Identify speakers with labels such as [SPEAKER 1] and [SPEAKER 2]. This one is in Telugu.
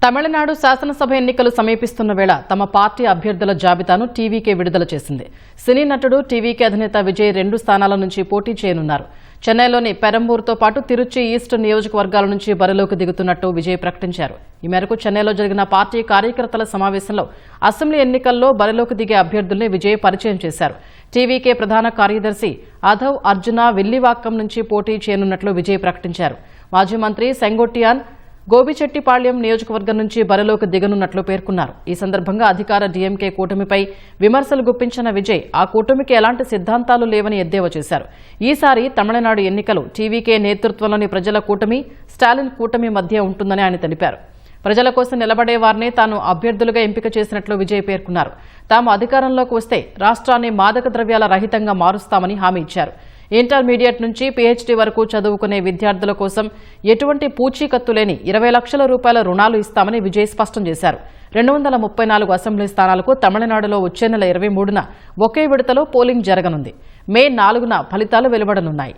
[SPEAKER 1] తమిళనాడు శాసనసభ ఎన్నికలు సమీపిస్తున్న వేళ తమ పార్టీ అభ్యర్థుల జాబితాను టీవీకే విడుదల చేసింది. సినీ నటుడు టీవీకే అధినేత విజయ్ 2 స్థానాల నుంచి పోటీ చేయనున్నారు. చెన్నైలోని పెరంబూర్తో పాటు తిరుచి ఈస్ట్ నియోజకవర్గాల నుంచి బరిలోకి దిగుతున్నట్టు విజయ్ ప్రకటించారు. ఈ మేరకు చెన్నైలో జరిగిన పార్టీ కార్యకర్తల సమావేశంలో అసెంబ్లీ ఎన్నికల్లో బరిలోకి దిగే అభ్యర్థుల్ని విజయ్ పరిచయం చేశారు. టీవీకే ప్రధాన కార్యదర్శి అధవ్ అర్జున విల్లివాక్కం నుంచి పోటీ చేయనున్నట్లు విజయ్ ప్రకటించారు. మాజీ మంత్రి సెంగొట్టియాన్ గోబిచెట్టిపాళ్యం నియోజకవర్గం నుంచి బరిలోకి దిగనున్నట్లు పేర్కొన్నారు. ఈ సందర్భంగా అధికార డీఎంకే కూటమిపై విమర్శలు గుప్పించిన విజయ్ ఆ కూటమికి ఎలాంటి సిద్ధాంతాలు లేవని ఎద్దేవా చేశారు. ఈసారి తమిళనాడు ఎన్నికలు టీవీకే నేతృత్వంలోని ప్రజల కూటమి, స్టాలిన్ కూటమి మధ్య ఉంటుందని ఆయన తెలిపారు. ప్రజల కోసం నిలబడే వారిని తాను అభ్యర్థులుగా ఎంపిక చేసినట్లు విజయ్ పేర్కొన్నారు. తాము అధికారంలోకి వస్తే రాష్ట్రాన్ని మాదక ద్రవ్యాల రహితంగా మారుస్తామని హామీ ఇచ్చారు. ఇంటర్మీడియట్ నుంచి పీహెచ్డీ వరకు చదువుకునే విద్యార్థుల కోసం ఎటువంటి పూచీకత్తు లేని 20 లక్షల రూపాయల రుణాలు ఇస్తామని విజయ్ స్పష్టం చేశారు. 234 అసెంబ్లీ స్థానాలకు తమిళనాడులో వచ్చే నెల 23న ఒకే విడతలో పోలింగ్ జరగనుంది. మే 4న ఫలితాలు వెలువడనున్నాయి.